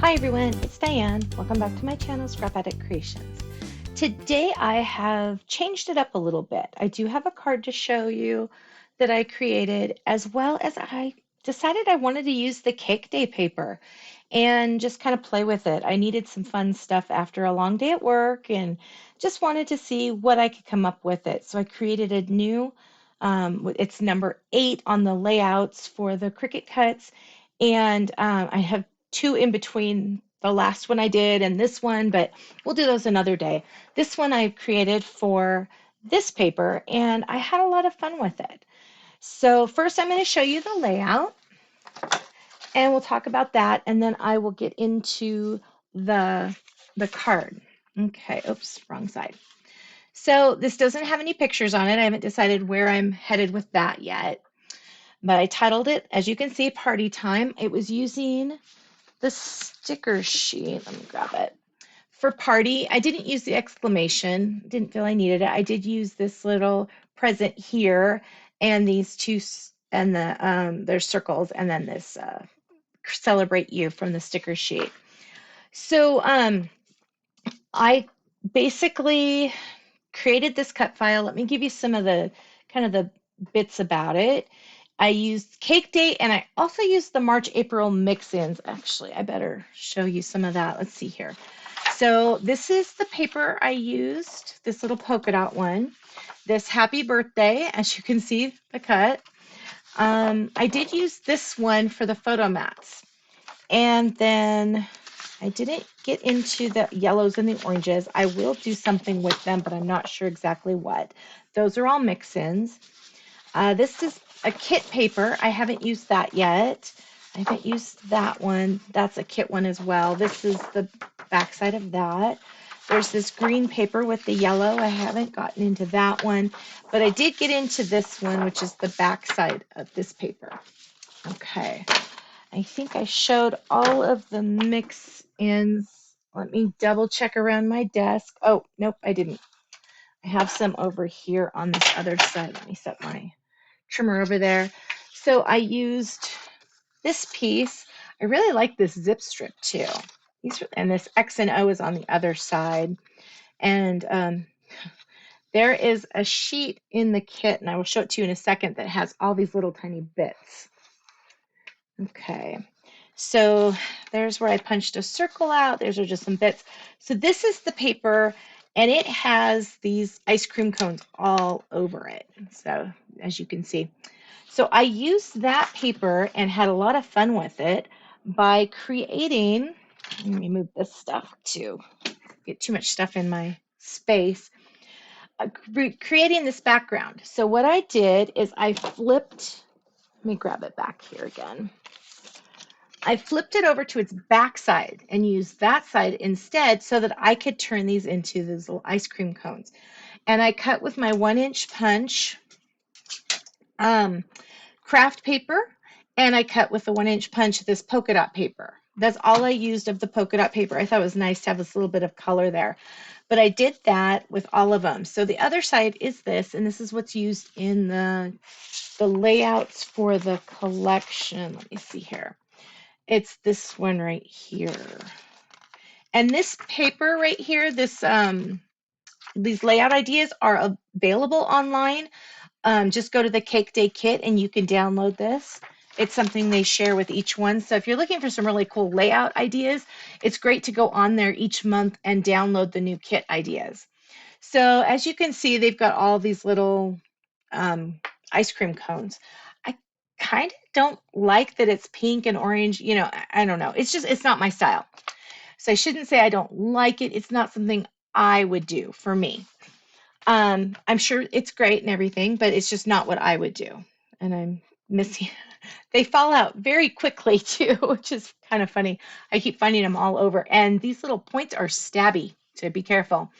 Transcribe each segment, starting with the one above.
Hi everyone, it's Diane. Welcome back to my channel, Scrap Addict Creations. Today I have changed it up a little bit. I do have a card to show you that I created, as well as I decided I wanted to use the cake day paper and just kind of play with it. I needed some fun stuff after a long day at work and just wanted to see what I could come up with it. So I created a new, it's number 8 on the layouts for the Cricut cuts, and I have 2 in between the last one I did and this one, but we'll do those another day. This one I created for this paper, and I had a lot of fun with it. So first I'm going to show you the layout, and we'll talk about that, and then I will get into the card. Okay, oops, wrong side. So this doesn't have any pictures on it. I haven't decided where I'm headed with that yet, but I titled it, as you can see, Party Time. It was using the sticker sheet. Let me grab it. For party, I didn't use the exclamation. Didn't feel I needed it. I did use this little present here and these two, and there's circles, and then this celebrate you from the sticker sheet. So I basically created this cut file. Let me give you some of the kind of the bits about it. I used Cake Day, and I also used the March, April mix-ins. Actually, I better show you some of that. Let's see here. So this is the paper I used, this little polka dot one. This Happy Birthday, as you can see, the cut. I did use this one for the photo mats. And then I didn't get into the yellows and the oranges. I will do something with them, but I'm not sure exactly what. Those are all mix-ins. This is a kit paper. I haven't used that yet. I haven't used that one. That's a kit one as well. This is the backside of that. There's this green paper with the yellow. I haven't gotten into that one, but I did get into this one, which is the backside of this paper. Okay. I think I showed all of the mix-ins. Let me double check around my desk. Oh, nope, I didn't. I have some over here on this other side. Let me set my trimmer over there. So I used this piece. I really like this zip strip too. And this X and O is on the other side. And there is a sheet in the kit, and I will show it to you in a second, that has all these little tiny bits. Okay, so there's where I punched a circle out. There's just some bits. So this is the paper, and it has these ice cream cones all over it. So as you can see. So I used that paper and had a lot of fun with it by creating, let me move this stuff to get too much stuff in my space, creating this background. So what I did is I flipped, let me grab it back here again. I flipped it over to its back side and used that side instead so that I could turn these into these little ice cream cones. And I cut with my 1-inch punch Kraft paper, and I cut with the 1-inch punch this polka dot paper. That's all I used of the polka dot paper. I thought it was nice to have this little bit of color there. But I did that with all of them. So the other side is this, and this is what's used in the layouts for the collection. Let me see here. It's this one right here. And this paper right here, this these layout ideas are available online. Just go to the Cake Day kit and you can download this. It's something they share with each one. So if you're looking for some really cool layout ideas, it's great to go on there each month and download the new kit ideas. So as you can see, they've got all these little ice cream cones. I kind of don't like that it's pink and orange. You know, I don't know. It's not my style. So I shouldn't say I don't like it. It's not something I would do for me. I'm sure it's great and everything, but it's just not what I would do. And I'm missing, they fall out very quickly too, which is kind of funny. I keep finding them all over. And these little points are stabby, so be careful.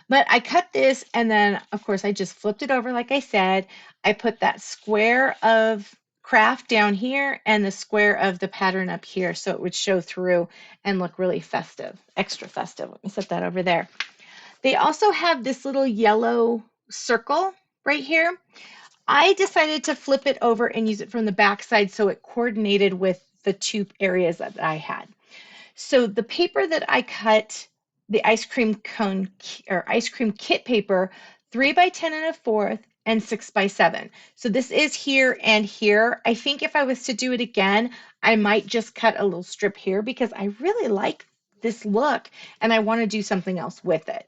But I cut this, and then of course I just flipped it over like I said. I put that square of Kraft down here and the square of the pattern up here so it would show through and look really festive, extra festive. Let me set that over there. They also have this little yellow circle right here. I decided to flip it over and use it from the back side so it coordinated with the two areas that I had. So the paper that I cut, the ice cream cone or ice cream kit paper, 3 by 10 1/4 and 6 by 7. So this is here and here. I think if I was to do it again, I might just cut a little strip here because I really like this look and I want to do something else with it.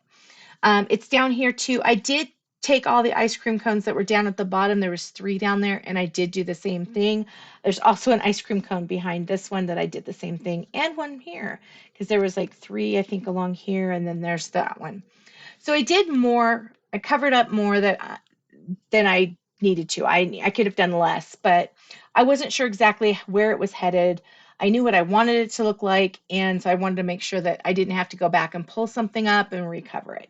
It's down here too. I did take all the ice cream cones that were down at the bottom. There was 3 down there, and I did do the same thing. There's also an ice cream cone behind this one that I did the same thing, and one here, because there was like 3, I think, along here, and then there's that one. So I did more. I covered up more than I needed to. I could have done less, but I wasn't sure exactly where it was headed. I knew what I wanted it to look like, and so I wanted to make sure that I didn't have to go back and pull something up and recover it.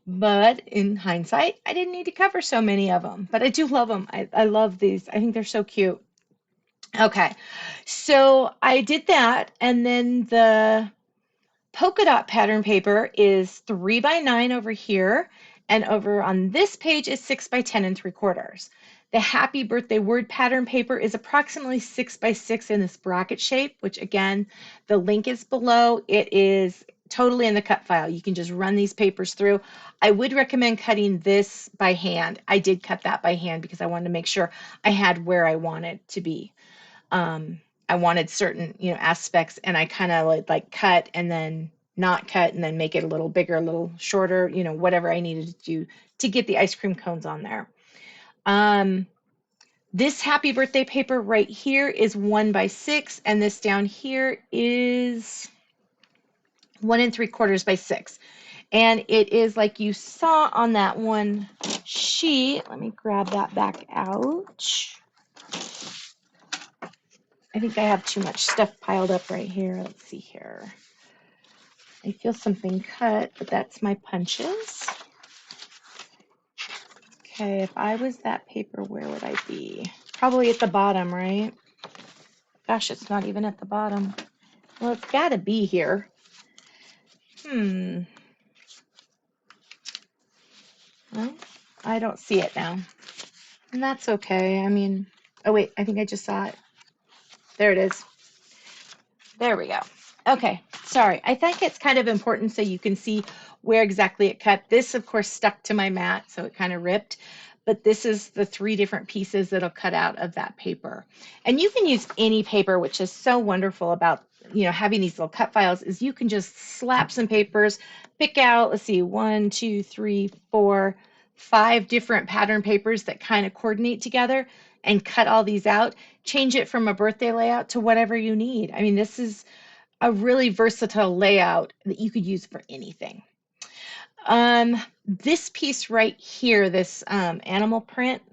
But in hindsight, I didn't need to cover so many of them, but I do love them. I love these. I think they're so cute. Okay, so I did that, and then the polka dot pattern paper is 3 by 9 over here, and over on this page is 6 by 10 3/4. The happy birthday word pattern paper is approximately 6 by 6 in this bracket shape, which again, the link is below. It is totally in the cut file. You can just run these papers through. I would recommend cutting this by hand. I did cut that by hand because I wanted to make sure I had where I wanted to be. um, I wanted certain, aspects, and I kind of like cut and then not cut and then make it a little bigger, a little shorter, whatever I needed to do to get the ice cream cones on there. Um, this happy birthday paper right here is 1 by 6, and this down here is 1 3/4 by 6. And it is like you saw on that one sheet. Let me grab that back out. I think I have too much stuff piled up right here. Let's see here. I feel something cut, but that's my punches. Okay, if I was that paper, where would I be? Probably at the bottom, right? Gosh, it's not even at the bottom. Well, it's got to be here. Well, I don't see it now. And that's okay. I mean, oh wait, I think I just saw it. There it is. There we go. Okay, sorry. I think it's kind of important so you can see where exactly it cut. This, of course, stuck to my mat, so it kind of ripped. But this is the 3 different pieces that'll cut out of that paper. And you can use any paper, which is so wonderful about, having these little cut files, is you can just slap some papers, pick out, let's see, 1, 2, 3, 4, 5 different pattern papers that kind of coordinate together, and cut all these out, change it from a birthday layout to whatever you need. I mean, this is a really versatile layout that you could use for anything. This piece right here, this animal print,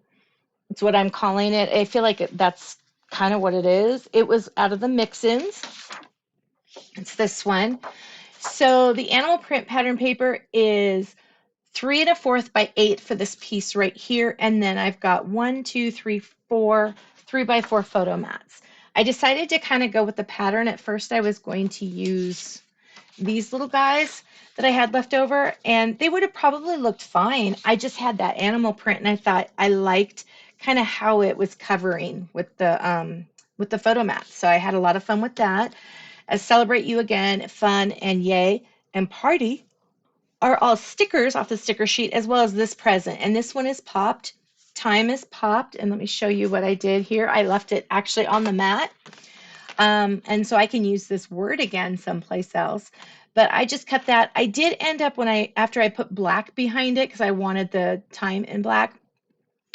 it's what I'm calling it. I feel like that's kind of what it is. It was out of the mix-ins. It's this one. So the animal print pattern paper is 3 1/4 by 8 for this piece right here. And then I've got 1, 2, 3, 4, 3 by 4 photo mats. I decided to kind of go with the pattern. At first I was going to use these little guys that I had left over, and they would have probably looked fine. I just had that animal print, and I thought I liked kind of how it was covering with the photo mats. So I had a lot of fun with that. As Celebrate You Again, Fun, and Yay, and Party are all stickers off the sticker sheet, as well as this present. And this one is popped. Time is popped. And let me show you what I did here. I left it actually on the mat. And so I can use this word again someplace else. But I just cut that. I did end up after I put black behind it, because I wanted the time in black,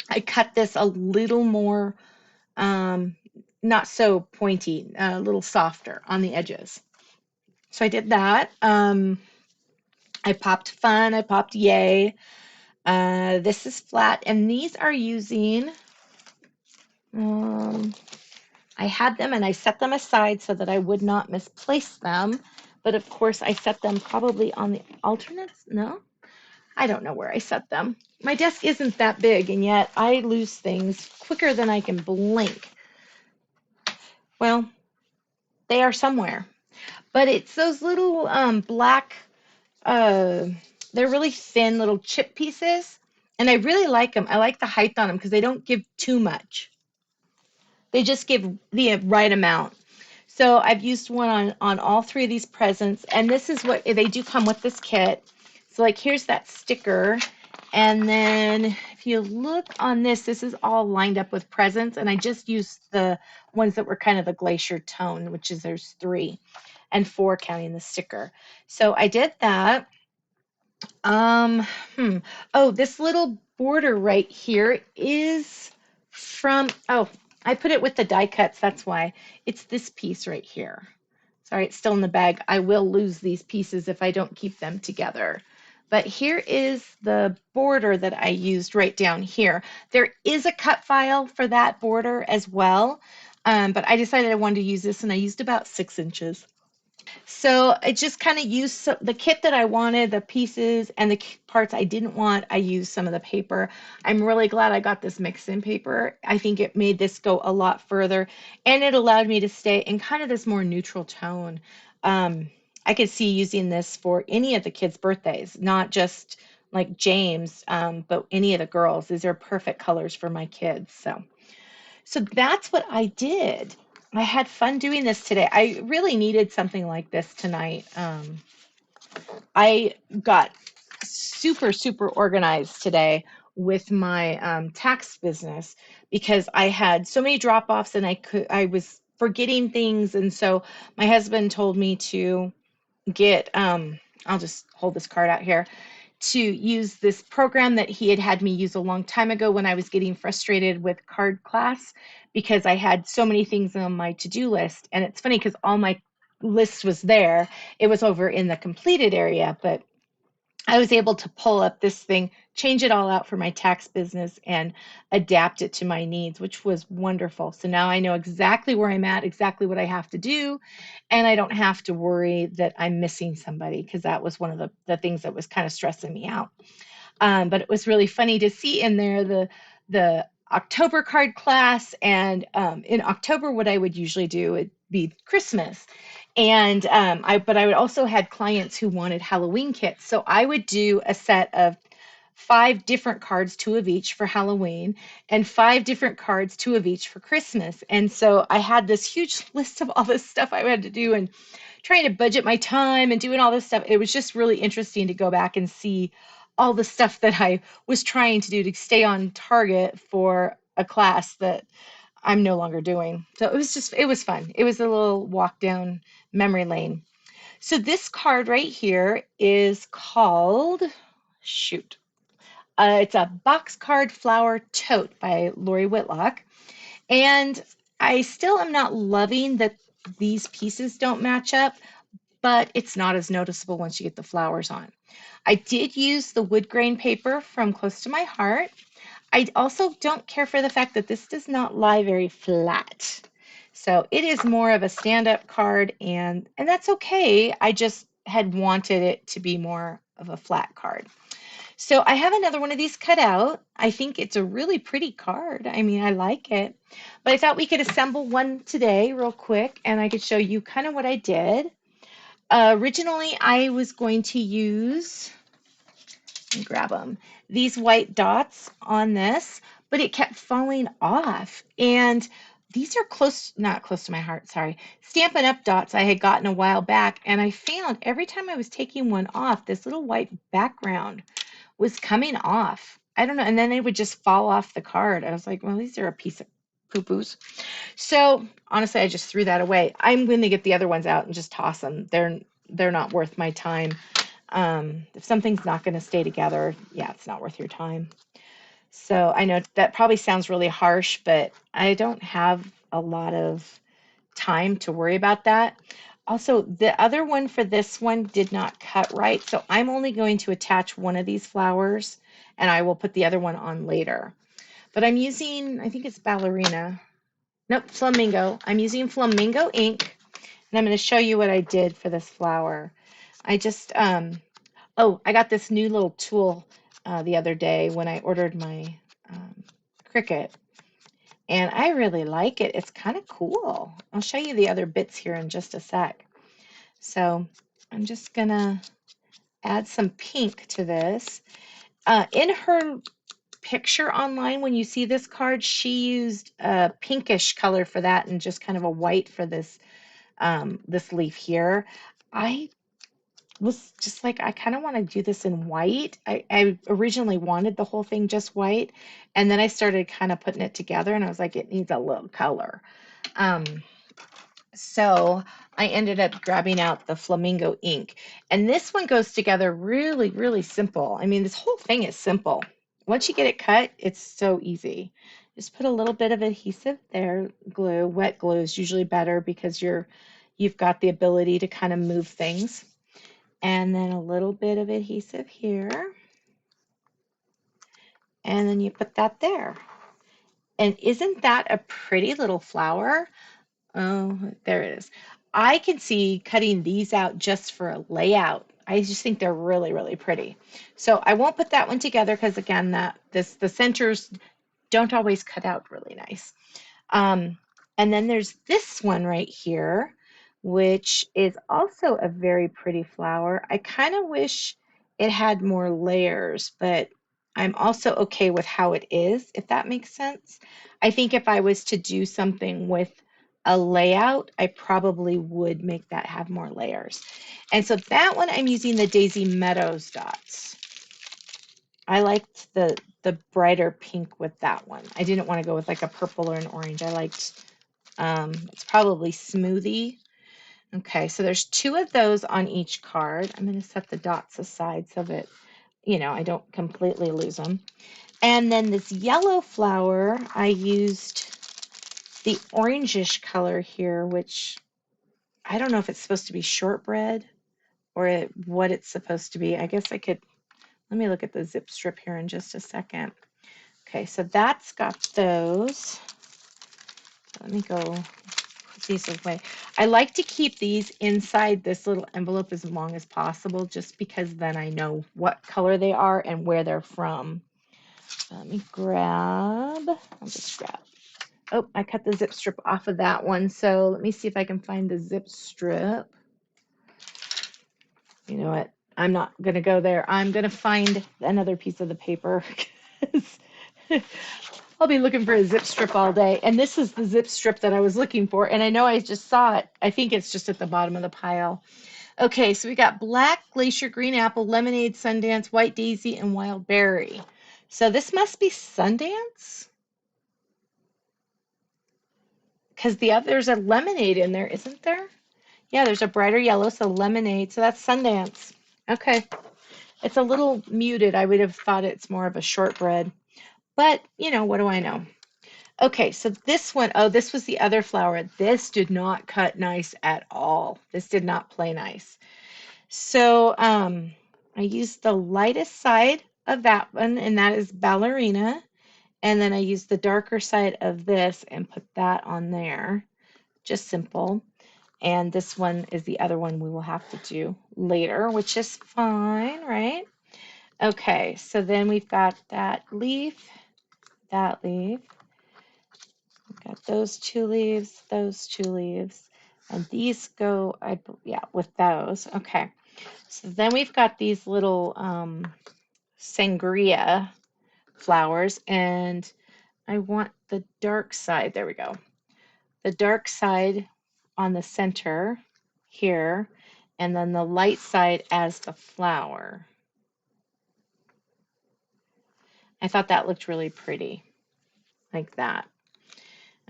I cut this a little more, not so pointy, a little softer on the edges. So I did that. I popped Fun, I popped Yay. This is flat, and these are using, I had them and I set them aside so that I would not misplace them. But of course, I set them probably on the alternates. No, I don't know where I set them. My desk isn't that big, and yet I lose things quicker than I can blink. Well, they are somewhere. But it's those little black, they're really thin little chip pieces. And I really like them. I like the height on them because they don't give too much. They just give the right amount. So I've used one on all three of these presents, and this is what they do come with this kit. So like here's that sticker, and then if you look on this, this is all lined up with presents, and I just used the ones that were kind of the glacier tone, which is there's 3 and 4 counting the sticker. So I did that. Um, hmm. Oh, this little border right here is from, oh, I put it with the die cuts. That's why. It's this piece right here. Sorry, it's still in the bag. I will lose these pieces if I don't keep them together. But here is the border that I used right down here. There is a cut file for that border as well, but I decided I wanted to use this, and I used about 6 inches. So I just kind of used the kit that I wanted, the pieces, and the parts I didn't want. I used some of the paper. I'm really glad I got this mixed in paper. I think it made this go a lot further, and it allowed me to stay in kind of this more neutral tone. I could see using this for any of the kids' birthdays, not just like James, but any of the girls. These are perfect colors for my kids. So that's what I did. I had fun doing this today. I really needed something like this tonight. I got super, super organized today with my tax business because I had so many drop offs and I was forgetting things. And so my husband told me to get, I'll just hold this card out here, to use this program that he had had me use a long time ago when I was getting frustrated with card class because I had so many things on my to-do list. And it's funny because all my list was there. It was over in the completed area, but I was able to pull up this thing, change it all out for my tax business, and adapt it to my needs, which was wonderful. So now I know exactly where I'm at, exactly what I have to do, and I don't have to worry that I'm missing somebody because that was one of the things that was kind of stressing me out. But it was really funny to see in there the October card class, and in October, what I would usually do would be Christmas, and but I would also had clients who wanted Halloween kits, so I would do a set of 5 different cards, 2 of each for Halloween, and 5 different cards, 2 of each for Christmas. And so I had this huge list of all this stuff I had to do, and trying to budget my time and doing all this stuff. It was just really interesting to go back and see all the stuff that I was trying to do to stay on target for a class that I'm no longer doing. So it was fun. It was a little walk down memory lane. So this card right here is called, shoot, it's a box card flower tote by Lori Whitlock. And I still am not loving that these pieces don't match up, but it's not as noticeable once you get the flowers on. I did use the wood grain paper from Close to My Heart. I also don't care for the fact that this does not lie very flat. So it is more of a stand-up card, and that's okay. I just had wanted it to be more of a flat card. So I have another one of these cut out. I think it's a really pretty card. I mean, I like it. But I thought we could assemble one today real quick, and I could show you kind of what I did. Originally, I was going to use, let me grab them, these white dots on this, but it kept falling off. And these are not close to my heart, sorry, Stampin' Up! Dots I had gotten a while back. And I found every time I was taking one off, this little white background was coming off. I don't know. And then they would just fall off the card. I was like, well, these are a piece of poo-poos. So honestly, I just threw that away. I'm going to get the other ones out and just toss them. They're not worth my time. If something's not going to stay together, yeah, it's not worth your time. So I know that probably sounds really harsh, but I don't have a lot of time to worry about that. Also, the other one for this one did not cut right, so I'm only going to attach one of these flowers, and I will put the other one on later. But I'm using, I think it's ballerina. Nope, flamingo. I'm using flamingo ink, and I'm going to show you what I did for this flower. I just, I got this new little tool the other day when I ordered my Cricut, and I really like it. It's kind of cool. I'll show you the other bits here in just a sec. So I'm just going to add some pink to this. In her picture online, when you see this card, she used a pinkish color for that and just kind of a white for this this leaf here. I was just like, I kind of want to do this in white. I originally wanted the whole thing just white, and then I started kind of putting it together, and I was like, it needs a little color. Um, so I ended up grabbing out the flamingo ink, and this one goes together really, really simple. I mean, this whole thing is simple. Once you get it cut, it's so easy. Just put a little bit of adhesive there, glue. Wet glue is usually better because you've got the ability to kind of move things. And then a little bit of adhesive here. And then you put that there. And isn't that a pretty little flower? Oh, there it is. I can see cutting these out just for a layout. I just think they're really, really pretty. So I won't put that one together because again, the centers don't always cut out really nice. Um, and then there's this one right here, which is also a very pretty flower. I kind of wish it had more layers, but I'm also okay with how it is, if that makes sense. I think if I was to do something with a layout, I probably would make that have more layers. And so that one I'm using the Daisy Meadows dots. I liked the brighter pink with that one. I didn't want to go with like a purple or an orange. I liked it's probably smoothie. Okay, so there's two of those on each card. I'm going to set the dots aside so that, I don't completely lose them. And then this yellow flower, I used the orangish color here, which I don't know if it's supposed to be shortbread or what it's supposed to be. I guess let me look at the zip strip here in just a second. Okay, so that's got those. Let me go these away. I like to keep these inside this little envelope as long as possible, just because then I know what color they are and where they're from. Let me I'll just grab. Oh, I cut the zip strip off of that one. So let me see if I can find the zip strip. You know what? I'm not going to go there. I'm going to find another piece of the paper because I'll be looking for a zip strip all day. And this is the zip strip that I was looking for. And I know I just saw it. I think it's just at the bottom of the pile. Okay, so we got black, glacier, green apple, lemonade, Sundance, white daisy, and wild berry. So this must be Sundance? Because there's a lemonade in there, isn't there? Yeah, there's a brighter yellow, so lemonade. So that's Sundance. Okay. It's a little muted. I would have thought it's more of a shortbread. But, what do I know? Okay, so this one, oh, this was the other flower. This did not cut nice at all. This did not play nice. So I used the lightest side of that one, and that is ballerina. And then I used the darker side of this and put that on there. Just simple. And this one is the other one we will have to do later, which is fine, right? Okay, so then we've got that leaf, we've got those two leaves, and these go, with those. Okay, so then we've got these little sangria flowers, and I want the dark side, there we go, the dark side on the center here, and then the light side as the flower. I thought that looked really pretty, like that.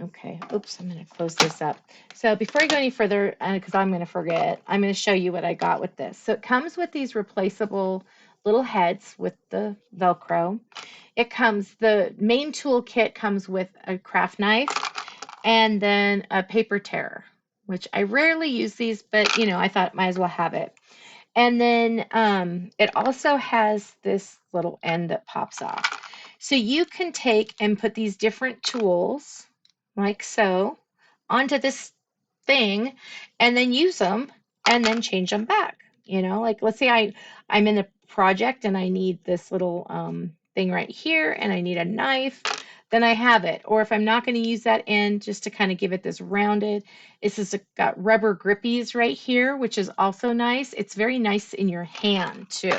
Okay, oops, I'm going to close this up. So before I go any further, because I'm going to forget, I'm going to show you what I got with this. So it comes with these replaceable little heads with the Velcro. The main toolkit comes with a craft knife and then a paper tear, which I rarely use these, but I thought might as well have it. And then it also has this little end that pops off. So you can take and put these different tools, like so, onto this thing and then use them and then change them back. Like let's say I'm in a project and I need this little thing right here and I need a knife, then I have it. Or if I'm not going to use that end, just to kind of give it this rounded, it's got rubber grippies right here, which is also nice. It's very nice in your hand too.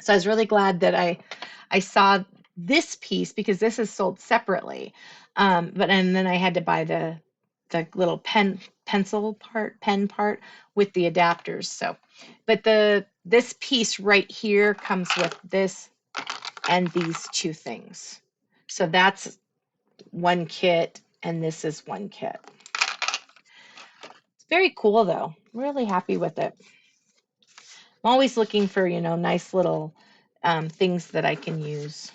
So I was really glad that I saw this piece because this is sold separately. And then I had to buy the the little pencil part, pen part with the adapters. So, but this piece right here comes with this and these two things. So that's one kit, and this is one kit. It's very cool though. I'm really happy with it. I'm always looking for, nice little things that I can use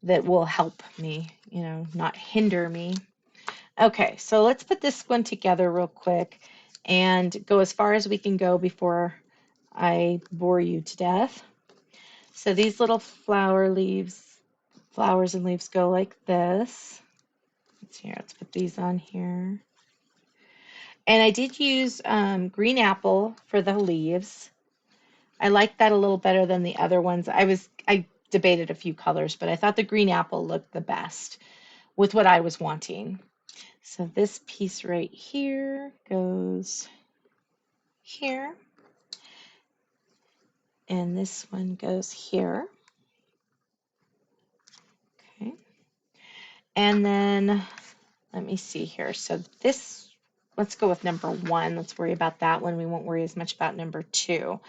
that will help me, not hinder me. Okay, so let's put this one together real quick and go as far as we can go before I bore you to death. So these little flowers and leaves go like this. Let's put these on here. And I did use green apple for the leaves. I like that a little better than the other ones. I debated a few colors, but I thought the green apple looked the best with what I was wanting. So this piece right here goes here, and this one goes here. Okay, and then let me see here. So this, let's go with number 1. Let's worry about that one. We won't worry as much about number 2.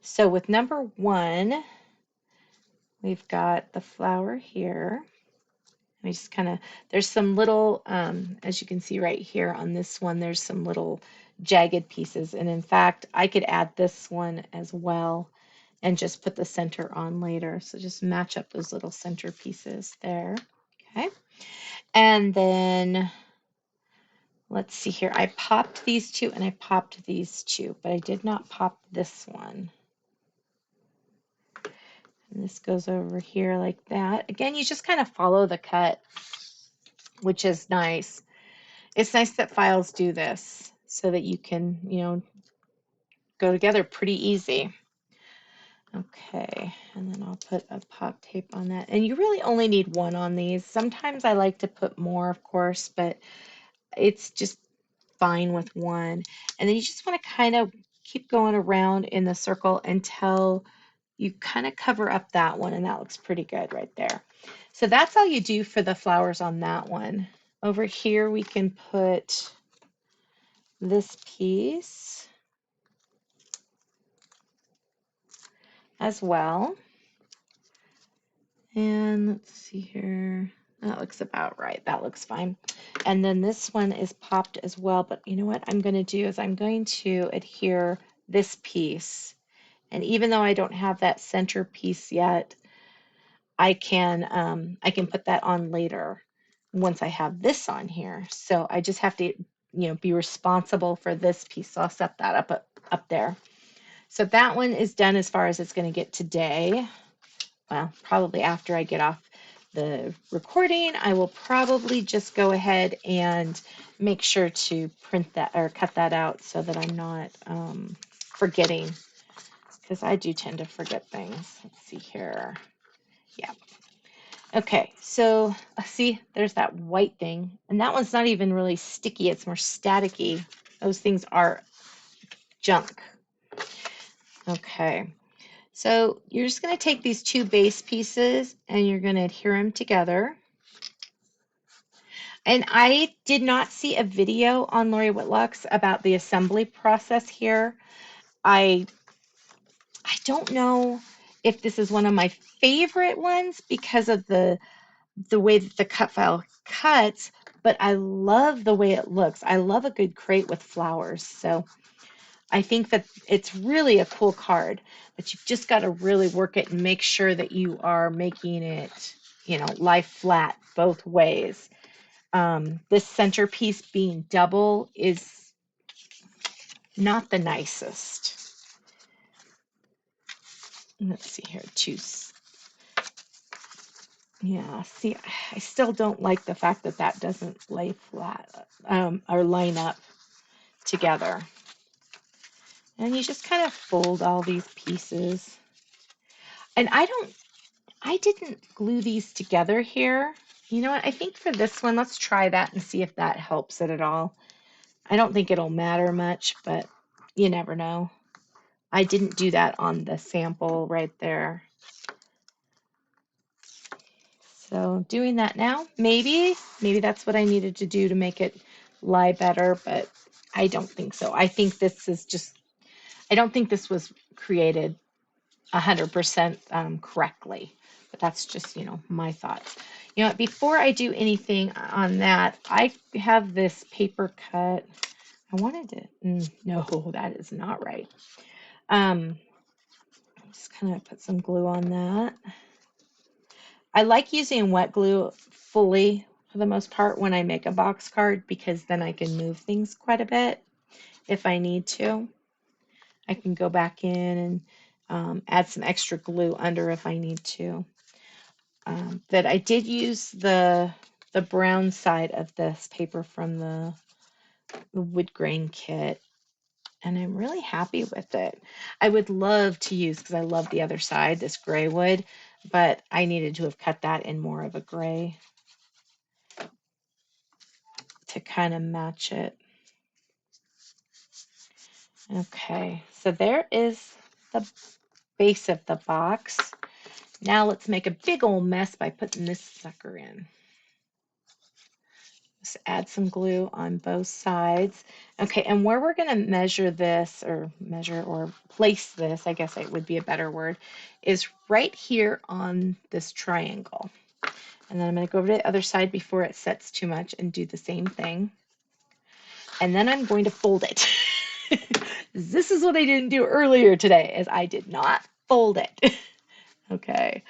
So with number 1, we've got the flower here. We just kind of, there's some little, as you can see right here on this one, there's some little jagged pieces. And in fact, I could add this one as well and just put the center on later. So just match up those little center pieces there. Okay. And then let's see here. I popped these two and I popped these two, but I did not pop this one. And this goes over here like that. Again, you just kind of follow the cut, which is nice. It's nice that files do this so that you can, go together pretty easy. Okay, and then I'll put a pop tape on that. And you really only need one on these. Sometimes I like to put more, of course, but it's just fine with one. And then you just want to kind of keep going around in the circle until you kind of cover up that one, and that looks pretty good right there. So that's all you do for the flowers on that one. Over here we can put this piece as well. And let's see here. That looks about right. That looks fine. And then this one is popped as well. But you know what I'm going to do is I'm going to adhere this piece. And even though I don't have that center piece yet, I can put that on later once I have this on here. So I just have to, be responsible for this piece. So I'll set that up there. So that one is done as far as it's going to get today. Well, probably after I get off the recording, I will probably just go ahead and make sure to print that or cut that out so that I'm not forgetting, because I do tend to forget things. Let's see here. Yeah. Okay, so see, there's that white thing, and that one's not even really sticky. It's more staticky. Those things are junk. Okay. So you're just going to take these two base pieces and you're going to adhere them together. And I did not see a video on Lori Whitlock's about the assembly process here. I don't know if this is one of my favorite ones because of the way that the cut file cuts, but I love the way it looks. I love a good crate with flowers. So I think that it's really a cool card, but you've just got to really work it and make sure that you are making it, lie flat both ways. This centerpiece being double is not the nicest. Let's see here, choose. Yeah, see, I still don't like the fact that that doesn't lay flat or line up together. And you just kind of fold all these pieces. And I didn't glue these together here. You know what? I think for this one, let's try that and see if that helps it at all. I don't think it'll matter much, but you never know. I didn't do that on the sample right there. So doing that now, maybe that's what I needed to do to make it lie better, but I don't think so. I think this is just, I don't think this was created 100% correctly, but that's just, my thoughts. Before I do anything on that, I have this paper cut. I wanted to, no, that is not right. Just kind of put some glue on that. I like using wet glue fully for the most part when I make a box card, because then I can move things quite a bit if I need to. I can go back in and add some extra glue under if I need to. But I did use the brown side of this paper from the wood grain kit, and I'm really happy with it. I would love to use, because I love the other side, this gray wood, but I needed to have cut that in more of a gray to kind of match it. Okay, so there is the base of the box. Now let's make a big old mess by putting this sucker in. Just add some glue on both sides. Okay, and where we're going to measure this, or place this, I guess it would be a better word, is right here on this triangle. And then I'm going to go over to the other side before it sets too much and do the same thing. And then I'm going to fold it. This is what I didn't do earlier today, is I did not fold it. Okay,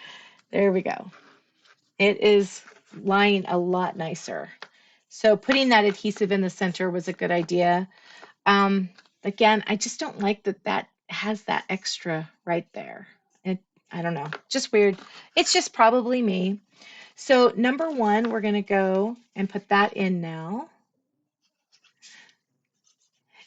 there we go. It is lying a lot nicer. So putting that adhesive in the center was a good idea. Again, I just don't like that has that extra right there. I don't know, just weird. It's just probably me. So number one, we're going to go and put that in now.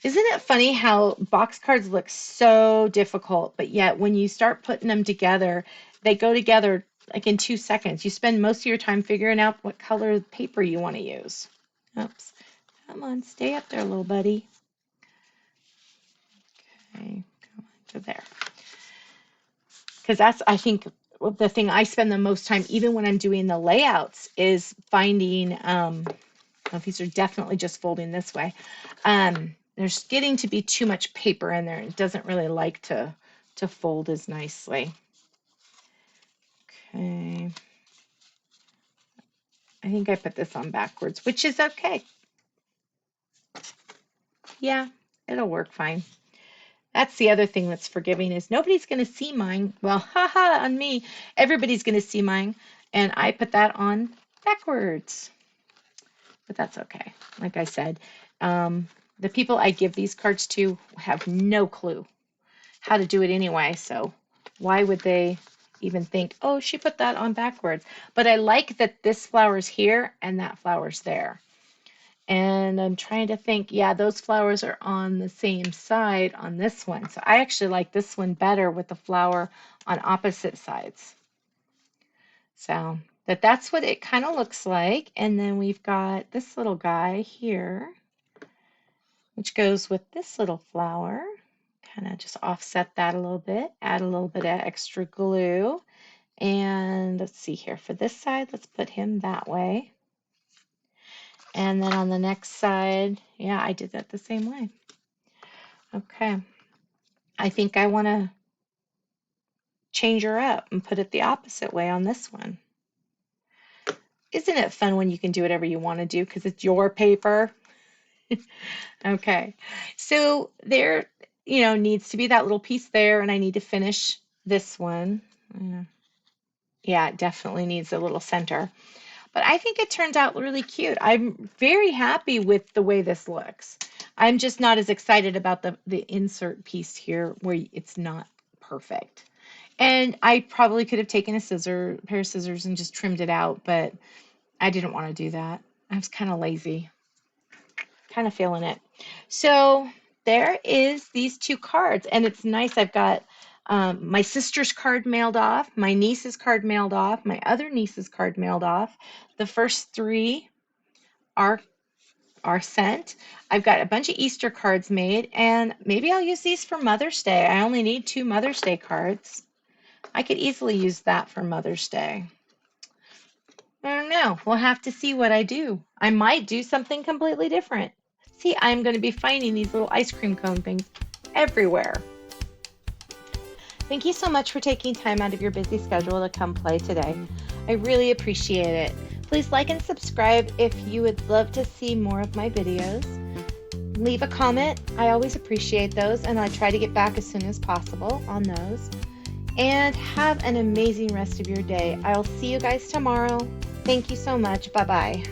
Isn't it funny how box cards look so difficult, but yet when you start putting them together, they go together like in 2 seconds. You spend most of your time figuring out what color paper you want to use. Oops. Come on, stay up there, little buddy. Okay, come on to there. Because that's, I think, the thing I spend the most time, even when I'm doing the layouts, is finding, these are definitely just folding this way. There's getting to be too much paper in there. It doesn't really like to fold as nicely. Okay. I think I put this on backwards, which is okay. Yeah, it'll work fine. That's the other thing that's forgiving, is nobody's going to see mine. Well, haha, on me. Everybody's going to see mine. And I put that on backwards. But that's okay. Like I said, the people I give these cards to have no clue how to do it anyway. So why would they even think, oh, she put that on backwards? But I like that this flower's here and that flower's there. And I'm trying to think, yeah, those flowers are on the same side on this one. So I actually like this one better with the flower on opposite sides. So that's what it kind of looks like. And then we've got this little guy here, which goes with this little flower. Kind of just offset that a little bit, add a little bit of extra glue. And let's see here, for this side, let's put him that way. And then on the next side, yeah, I did that the same way. Okay. I think I want to change her up and put it the opposite way on this one. Isn't it fun when you can do whatever you want to do because it's your paper? Okay. So there, needs to be that little piece there, and I need to finish this one. Yeah, it definitely needs a little center. But I think it turns out really cute. I'm very happy with the way this looks. I'm just not as excited about the insert piece here where it's not perfect. And I probably could have taken a pair of scissors and just trimmed it out, but I didn't want to do that. I was kind of lazy, kind of feeling it. So there is these two cards, and it's nice. I've got my sister's card mailed off, my niece's card mailed off, my other niece's card mailed off. The first three are sent. I've got a bunch of Easter cards made, and maybe I'll use these for Mother's Day. I only need 2 Mother's Day cards. I could easily use that for Mother's Day. I don't know. We'll have to see what I do. I might do something completely different. See, I'm going to be finding these little ice cream cone things everywhere. Thank you so much for taking time out of your busy schedule to come play today. I really appreciate it. Please like and subscribe if you would love to see more of my videos. Leave a comment. I always appreciate those, and I try to get back as soon as possible on those. And have an amazing rest of your day. I'll see you guys tomorrow. Thank you so much. Bye-bye.